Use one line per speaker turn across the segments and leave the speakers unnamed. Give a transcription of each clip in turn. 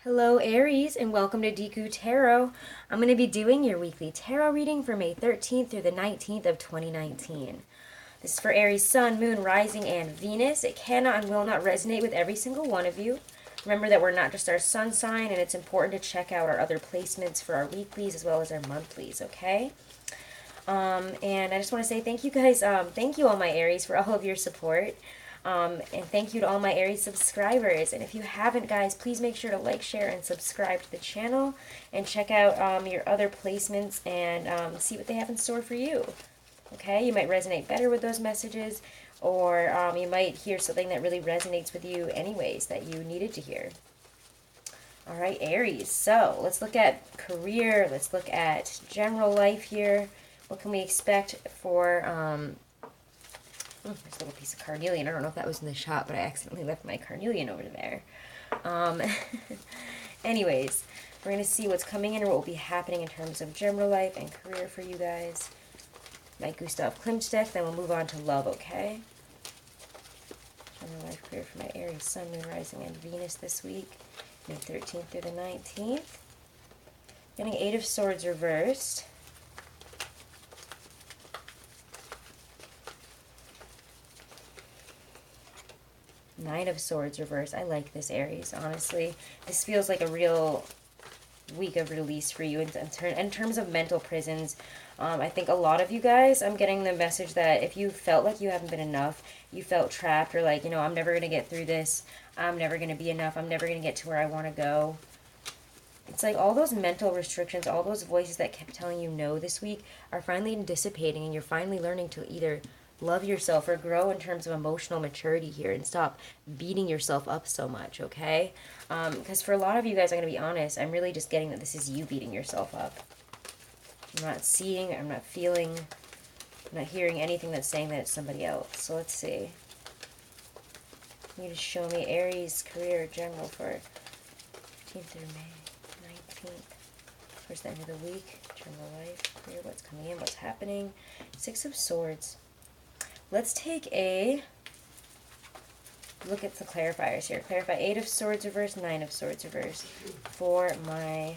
Hello Aries and welcome to Deku Tarot. I'm going to be doing your weekly tarot reading for May 13th through the 19th of 2019. This is for Aries Sun, Moon, Rising, and Venus. It cannot and will not resonate with every single one of you. Remember that we're not just our sun sign, and it's important to check out our other placements for our weeklies as well as our monthlies, okay? And I just want to say thank you guys. Thank you all my Aries for all of your support. And thank you to all my Aries subscribers. And if you haven't, guys, please make sure to like, share, and subscribe to the channel. And check out your other placements and see what they have in store for you. Okay, you might resonate better with those messages, or you might hear something that really resonates with you anyways that you needed to hear. All right, Aries. So let's look at career. Let's look at general life here. What can we expect for, there's a little piece of carnelian. I don't know if that was in the shot, but I accidentally left my carnelian over there. Anyways, we're going to see what's coming in or what will be happening in terms of general life and career for you guys. My Gustav Klimt deck, then we'll move on to love, okay? General life, career for my Aries, Sun, Moon, Rising, and Venus this week. May 13th through the 19th. Getting Eight of Swords reversed. Nine of Swords reversed. I like this, Aries, honestly. This feels like a real week of release for you in terms of mental prisons. I think a lot of you guys, I'm getting the message that if you felt like you haven't been enough, you felt trapped, or like, I'm never going to get through this, I'm never going to be enough, I'm never going to get to where I want to go. It's like all those mental restrictions, all those voices that kept telling you no this week are finally dissipating, and you're finally learning to either love yourself or grow in terms of emotional maturity here and stop beating yourself up so much, okay? Because for a lot of you guys, I'm going to be honest, I'm really just getting that this is you beating yourself up. I'm not seeing, I'm not feeling, I'm not hearing anything that's saying that it's somebody else. So let's see. You just show me Aries career general for 15th through May 19th. Towards the end of the week, general life, career, what's coming in, what's happening. Six of Swords. Let's take a look at the clarifiers here. Clarify Eight of Swords reverse, Nine of Swords reverse for my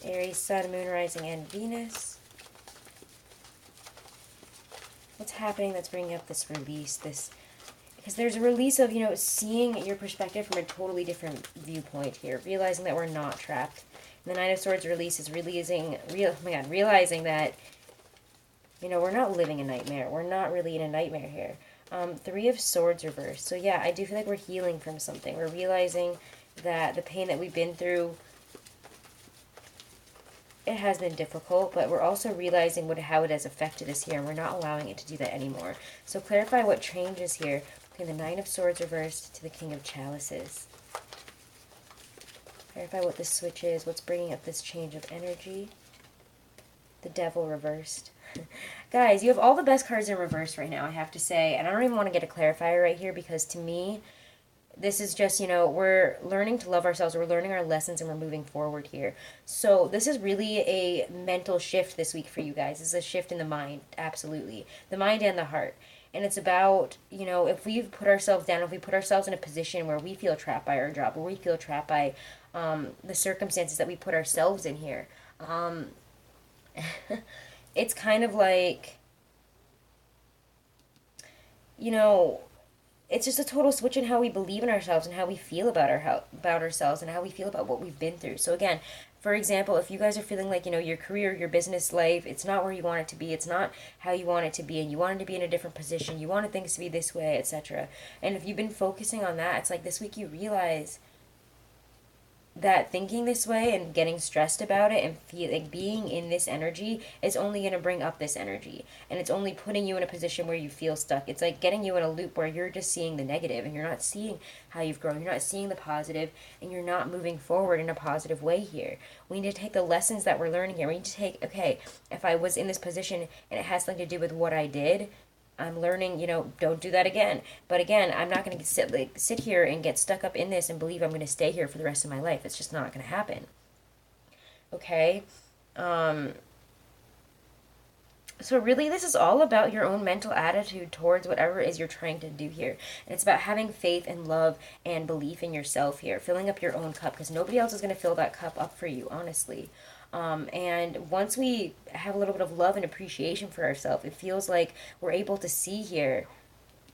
Aries, Sun, Moon, Rising, and Venus. What's happening that's bringing up this release? Because there's a release of, seeing your perspective from a totally different viewpoint here. Realizing that we're not trapped. And the Nine of Swords release is realizing that we're not living a nightmare. We're not really in a nightmare here. Three of Swords reversed. So yeah, I do feel like we're healing from something. We're realizing that the pain that we've been through, it has been difficult, but we're also realizing how it has affected us here, and we're not allowing it to do that anymore. So clarify what changes here. Okay, the Nine of Swords reversed to the King of Chalices. Clarify what this switch is, what's bringing up this change of energy. The Devil reversed. Guys, you have all the best cards in reverse right now, I have to say. And I don't even want to get a clarifier right here because to me, this is just, we're learning to love ourselves. We're learning our lessons and we're moving forward here. So this is really a mental shift this week for you guys. This is a shift in the mind, absolutely. The mind and the heart. And it's about, if we put ourselves down, if we put ourselves in a position where we feel trapped by our job, where we feel trapped by the circumstances that we put ourselves in here, it's kind of like, it's just a total switch in how we believe in ourselves and how we feel about ourselves and how we feel about what we've been through. So again, for example, if you guys are feeling like, your career, your business life, it's not where you want it to be, it's not how you want it to be, and you wanted to be in a different position, you wanted things to be this way, etc. And if you've been focusing on that, it's like this week you realize that thinking this way and getting stressed about it and being in this energy is only going to bring up this energy, and it's only putting you in a position where you feel stuck. It's like getting you in a loop where you're just seeing the negative and you're not seeing how you've grown, you're not seeing the positive, and you're not moving forward in a positive way here. We need to take the lessons that we're learning here. We need to take, okay, if I was in this position and it has something to do with what I did, I'm learning, don't do that again. But again, I'm not going to sit here and get stuck up in this and believe I'm going to stay here for the rest of my life. It's just not going to happen. Okay? So really, this is all about your own mental attitude towards whatever it is you're trying to do here. And it's about having faith and love and belief in yourself here, filling up your own cup, because nobody else is going to fill that cup up for you, honestly. And once we have a little bit of love and appreciation for ourselves, it feels like we're able to see here,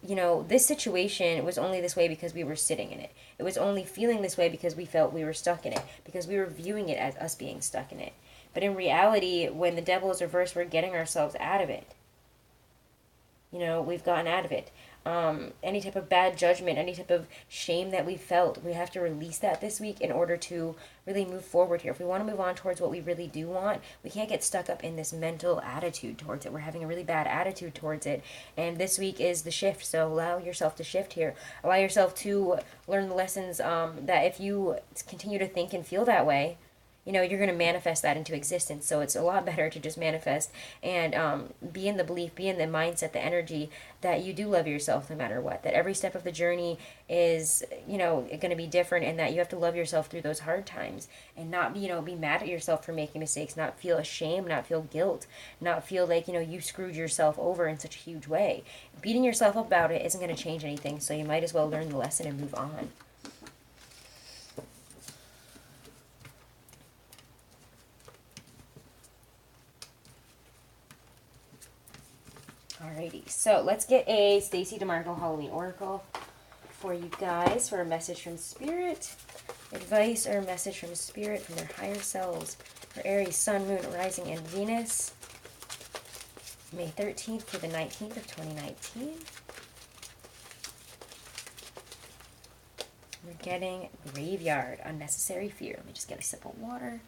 you know, this situation was only this way because we were sitting in it. It was only feeling this way because we felt we were stuck in it, because we were viewing it as us being stuck in it. But in reality, when the devil is reversed, we're getting ourselves out of it. You know, we've gotten out of it. Any type of bad judgment, any type of shame that we felt, we have to release that this week in order to really move forward here. If we want to move on towards what we really do want, we can't get stuck up in this mental attitude towards it. We're having a really bad attitude towards it. And this week is the shift. So allow yourself to shift here. Allow yourself to learn the lessons that if you continue to think and feel that way, you know, you're going to manifest that into existence. So it's a lot better to just manifest and be in the belief, be in the mindset, the energy that you do love yourself no matter what. That every step of the journey is, you know, going to be different, and that you have to love yourself through those hard times and not, you know, be mad at yourself for making mistakes, not feel ashamed, not feel guilt, not feel like, you know, you screwed yourself over in such a huge way. Beating yourself up about it isn't going to change anything. So you might as well learn the lesson and move on. Alrighty, so let's get a Stacey DeMarco Halloween Oracle for you guys for a message from Spirit, advice or a message from Spirit from their higher selves for Aries, Sun, Moon, Rising, and Venus, May 13th to the 19th of 2019. We're getting Graveyard, Unnecessary Fear. Let me just get a sip of water.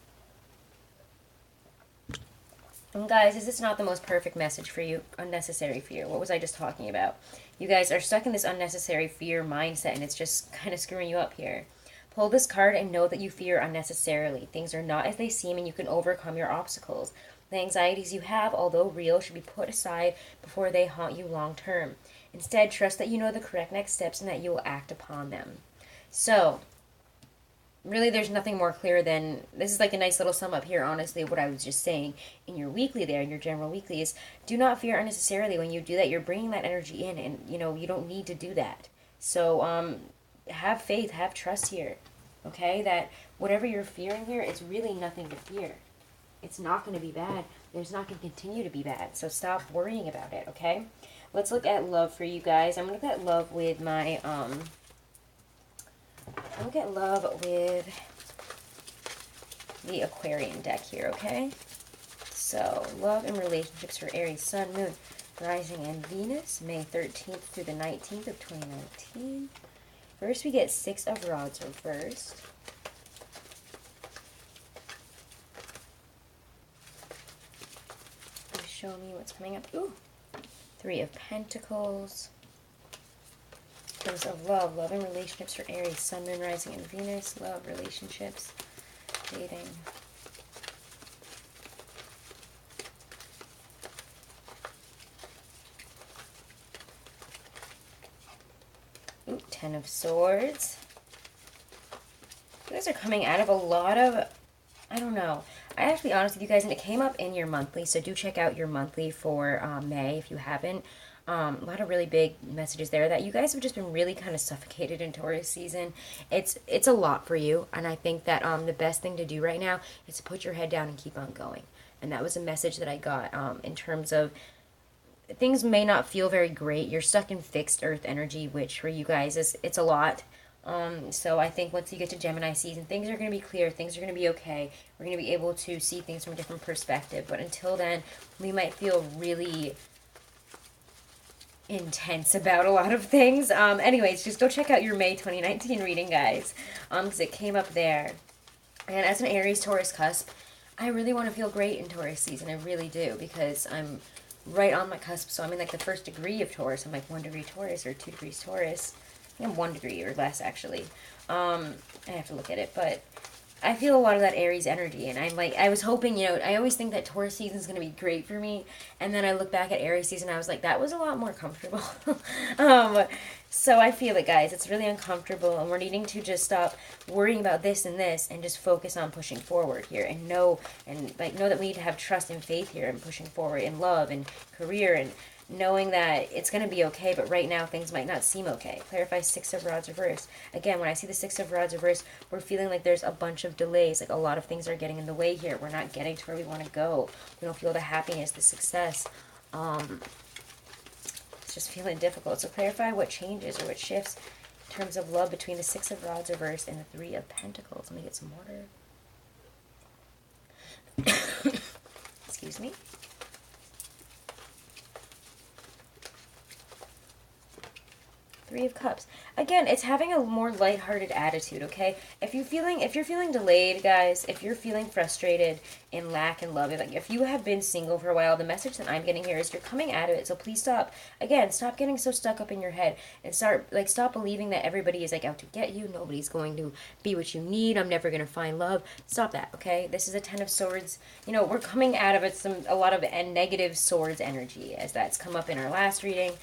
And guys, is this not the most perfect message for you? Unnecessary fear. What was I just talking about? You guys are stuck in this unnecessary fear mindset, and it's just kind of screwing you up here. Pull this card and know that you fear unnecessarily. Things are not as they seem, and you can overcome your obstacles. The anxieties you have, although real, should be put aside before they haunt you long term. Instead, trust that you know the correct next steps and that you will act upon them. So, really, there's nothing more clear than, this is like a nice little sum up here, honestly, of what I was just saying in your weekly there, in your general weekly, is do not fear unnecessarily. When you do that, you're bringing that energy in, and, you know, you don't need to do that. So, have faith, have trust here, okay? That whatever you're fearing here, it's really nothing to fear. It's not going to be bad. It's not going to continue to be bad. So stop worrying about it, okay? Let's look at love for you guys. I'm going to look at love with my, I'll get love with the Aquarian deck here, okay? So, love and relationships for Aries, Sun, Moon, Rising, and Venus, May 13th through the 19th of 2019. First, we get Six of Rods reversed. Please show me what's coming up. Ooh, Three of Pentacles. In terms of love, love and relationships for Aries, Sun, Moon, Rising, and Venus, love, relationships, dating. Ooh, Ten of Swords. You guys are coming out of a lot of, I don't know. I have to be honest with you guys, and it came up in your monthly, so do check out your monthly for May if you haven't. A lot of really big messages there that you guys have just been really kind of suffocated in Taurus season. It's a lot for you, and I think that the best thing to do right now is to put your head down and keep on going. And that was a message that I got in terms of things may not feel very great. You're stuck in fixed earth energy, which for you guys it's a lot. So I think once you get to Gemini season, things are going to be clear. Things are going to be okay. We're going to be able to see things from a different perspective. But until then, we might feel really intense about a lot of things. Anyways, just go check out your May 2019 reading, guys, because it came up there. And as an Aries Taurus cusp, I really want to feel great in Taurus season. I really do, because I'm right on my cusp. So I'm in like the first degree of Taurus. I'm like 1 degree Taurus or 2 degrees Taurus. I think I'm 1 degree or less, actually. I have to look at it, but I feel a lot of that Aries energy, and I'm like, I was hoping, you know, I always think that Taurus season is going to be great for me, and then I look back at Aries season, I was like, that was a lot more comfortable. um, so I feel it, guys. It's really uncomfortable, and we're needing to just stop worrying about this and just focus on pushing forward here, and know that we need to have trust and faith here, and pushing forward in love and career, and knowing that it's going to be okay, but right now things might not seem okay. Clarify Six of Rods reverse. Again, when I see the Six of Rods reverse, we're feeling like there's a bunch of delays, like a lot of things are getting in the way here. We're not getting to where we want to go. We don't feel the happiness, the success. It's just feeling difficult. So clarify what changes or what shifts in terms of love between the Six of Rods reverse and the Three of Pentacles. Let me get some water. Excuse me. Three of Cups. Again, it's having a more lighthearted attitude, okay? If you're feeling delayed, guys, if you're feeling frustrated in lack and love, like if you have been single for a while, the message that I'm getting here is you're coming out of it. So please stop getting so stuck up in your head and stop believing that everybody is like out to get you. Nobody's going to be what you need. I'm never going to find love. Stop that, okay? This is a Ten of Swords. You know, we're coming out of it a lot of negative swords energy, as that's come up in our last reading.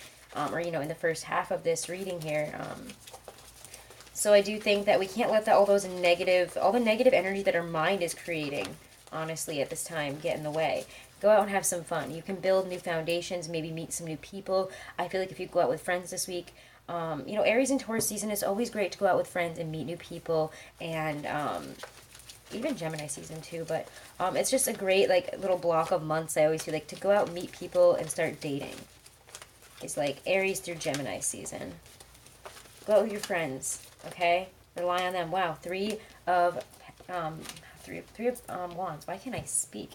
Or, you know, in the first half of this reading here. So I do think that we can't let all the negative energy that our mind is creating, honestly, at this time, get in the way. Go out and have some fun. You can build new foundations, maybe meet some new people. I feel like if you go out with friends this week, you know, Aries and Taurus season is always great to go out with friends and meet new people, and even Gemini season too, but it's just a great, like, little block of months, I always feel like, to go out, meet people, and start dating. It's like Aries through Gemini season. Go out with your friends, okay? Rely on them. Wow, three of Wands. Why can't I speak?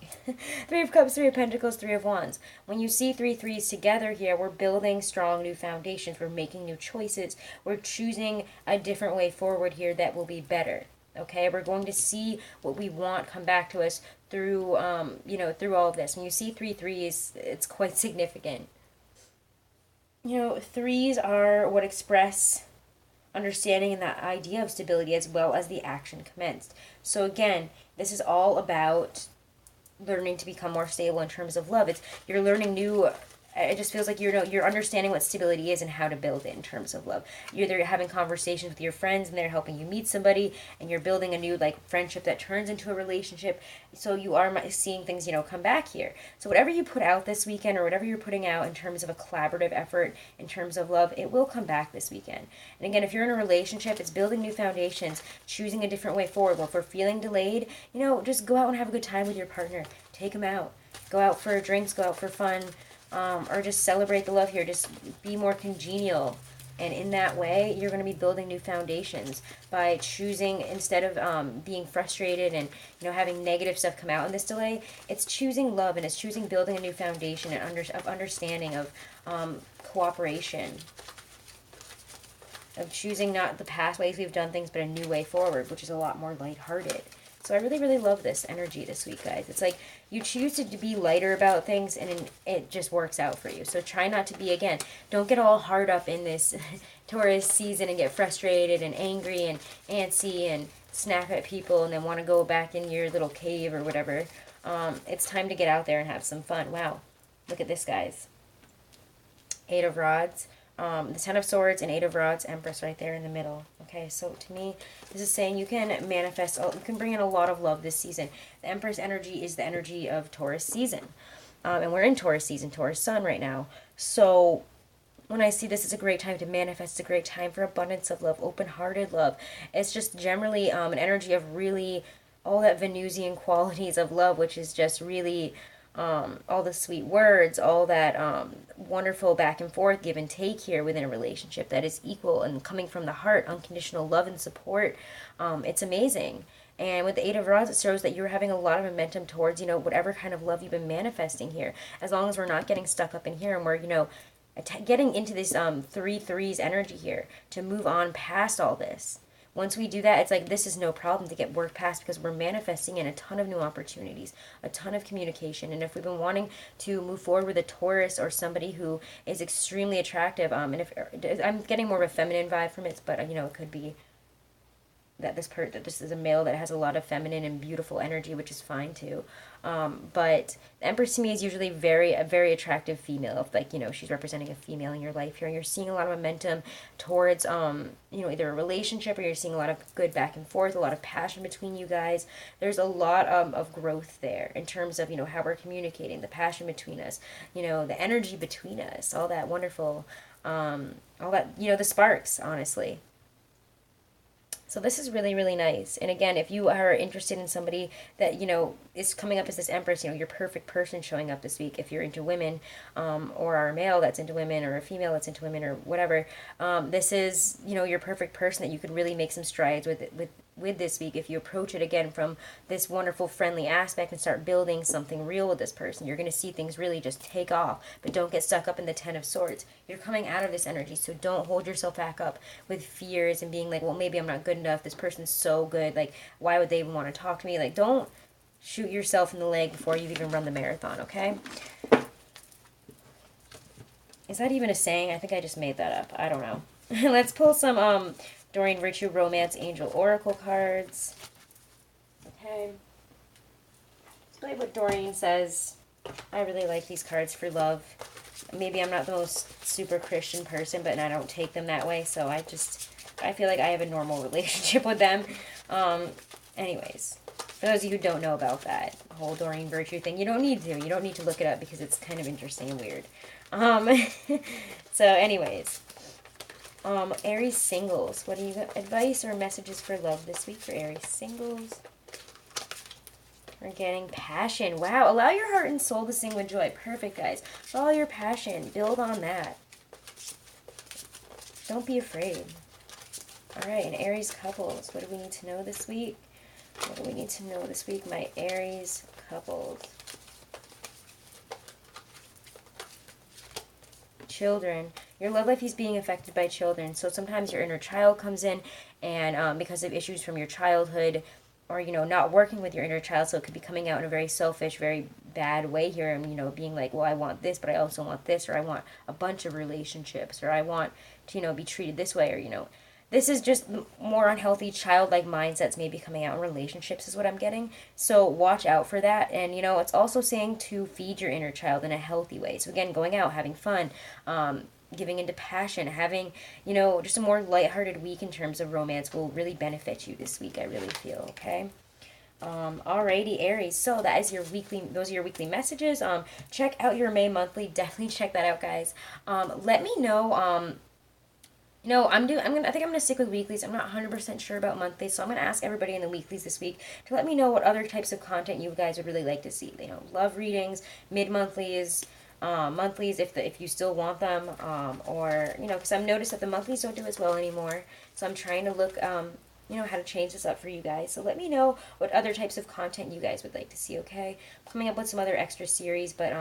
Three of Cups, Three of Pentacles, Three of Wands. When you see three threes together here, we're building strong new foundations. We're making new choices. We're choosing a different way forward here that will be better. Okay, we're going to see what we want come back to us through, you know, through all of this. When you see three threes, it's quite significant. You know, threes are what express understanding and that idea of stability, as well as the action commenced. So again, this is all about learning to become more stable in terms of love. You're learning new. It just feels like you're understanding what stability is and how to build it in terms of love. You're having conversations with your friends, and they're helping you meet somebody, and you're building a new, like, friendship that turns into a relationship. So you are seeing things, you know, come back here. So whatever you put out this weekend, or whatever you're putting out in terms of a collaborative effort, in terms of love, it will come back this weekend. And again, if you're in a relationship, it's building new foundations, choosing a different way forward. Well, if we're feeling delayed, you know, just go out and have a good time with your partner. Take them out. Go out for drinks, go out for fun. Or just celebrate the love here. Just be more congenial. And in that way, you're going to be building new foundations by choosing, instead of being frustrated and, you know, having negative stuff come out in this delay. It's choosing love, and it's choosing building a new foundation of understanding, of cooperation, of choosing not the past ways we've done things, but a new way forward, which is a lot more lighthearted. So I really, really love this energy this week, guys. It's like you choose to be lighter about things, and it just works out for you. So try not to be, again, don't get all hard up in this Taurus season and get frustrated and angry and antsy and snap at people and then want to go back in your little cave or whatever. It's time to get out there and have some fun. Wow. Look at this, guys. Eight of Rods. The Ten of Swords and Eight of Rods, Empress right there in the middle. Okay, so to me, this is saying you can manifest, you can bring in a lot of love this season. The Empress energy is the energy of Taurus season. And we're in Taurus season, Taurus sun right now. So when I see this, it's a great time to manifest. It's a great time for abundance of love, open-hearted love. It's just generally an energy of really all that Venusian qualities of love, which is just really all the sweet words, all that wonderful back and forth, give and take here within a relationship that is equal and coming from the heart, unconditional love and support. It's amazing. And with the Eight of Rods, it shows that you're having a lot of momentum towards, you know, whatever kind of love you've been manifesting here. As long as we're not getting stuck up in here, and we're, you know, getting into this three threes energy here to move on past all this. Once we do that, it's like this is no problem to get work past, because we're manifesting in a ton of new opportunities, a ton of communication. And if we've been wanting to move forward with a Taurus or somebody who is extremely attractive, and if I'm getting more of a feminine vibe from it, but, you know, it could be that this is a male that has a lot of feminine and beautiful energy, which is fine too. But the Empress to me is usually a very attractive female. If, like, you know, she's representing a female in your life here, and you're seeing a lot of momentum towards, you know, either a relationship, or you're seeing a lot of good back and forth, a lot of passion between you guys. There's a lot of growth there in terms of, you know, how we're communicating, the passion between us, you know, the energy between us, all that wonderful, all that, you know, the sparks, honestly. So this is really, really nice. And again, if you are interested in somebody that, you know, is coming up as this Empress, you know, your perfect person showing up this week, if you're into women, or are a male that's into women, or a female that's into women, or whatever, this is, you know, your perfect person that you could really make some strides with this week if you approach it again from this wonderful friendly aspect and start building something real with this person. You're going to see things really just take off, but don't get stuck up in the Ten of Swords. You're coming out of this energy, so don't hold yourself back up with fears and being like, well, maybe I'm not good enough, this person's so good, like, why would they even want to talk to me? Like, don't shoot yourself in the leg before you've even run the marathon, okay? Is that even a saying? I think I just made that up. I don't know. Let's pull some Doreen Virtue Romance Angel Oracle cards. Okay. Let's play what Doreen says. I really like these cards for love. Maybe I'm not the most super Christian person, but I don't take them that way, so I feel like I have a normal relationship with them. Anyways, for those of you who don't know about that whole Doreen Virtue thing, you don't need to. You don't need to look it up because it's kind of interesting and weird. So anyways, Aries singles. What do you got? Advice or messages for love this week for Aries singles? We're getting passion. Wow. Allow your heart and soul to sing with joy. Perfect, guys. Follow your passion. Build on that. Don't be afraid. All right, and Aries couples. What do we need to know this week? What do we need to know this week, my Aries couples? Children. Your love life is being affected by children. So sometimes your inner child comes in, and because of issues from your childhood, or, you know, not working with your inner child, so it could be coming out in a very selfish, very bad way here, and, you know, being like, well, I want this, but I also want this, or I want a bunch of relationships, or I want to, you know, be treated this way, or, you know, this is just more unhealthy childlike mindsets maybe coming out in relationships is what I'm getting. So watch out for that. And, you know, it's also saying to feed your inner child in a healthy way. So again, going out, having fun, giving into passion, having, you know, just a more lighthearted week in terms of romance will really benefit you this week, I really feel, okay? Alrighty, Aries. So that is your weekly, those are your weekly messages. Check out your May monthly. Definitely check that out, guys. Let me know, no, I think I'm gonna stick with weeklies. I'm not 100% sure about monthlies, so I'm gonna ask everybody in the weeklies this week to let me know what other types of content you guys would really like to see. You know, love readings, mid-monthlies, monthlies if you still want them, or, you know, because I've noticed that the monthlies don't do as well anymore. So I'm trying to look, you know, how to change this up for you guys. So let me know what other types of content you guys would like to see. Okay, I'm coming up with some other extra series, but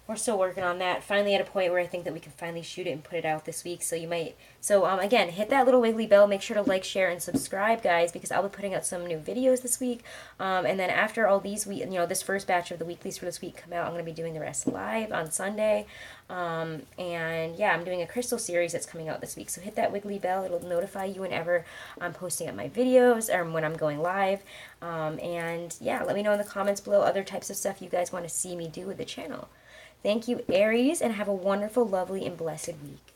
we're still working on that. Finally at a point where I think that we can finally shoot it and put it out this week. So you might, again, hit that little wiggly bell. Make sure to like, share, and subscribe, guys, because I'll be putting out some new videos this week. And then after all these, this first batch of the weeklies for this week come out, I'm going to be doing the rest live on Sunday. And yeah, I'm doing a crystal series that's coming out this week. So hit that wiggly bell. It'll notify you whenever I'm posting up my videos or when I'm going live. And yeah, let me know in the comments below other types of stuff you guys want to see me do with the channel. Thank you, Aries, and have a wonderful, lovely, and blessed week.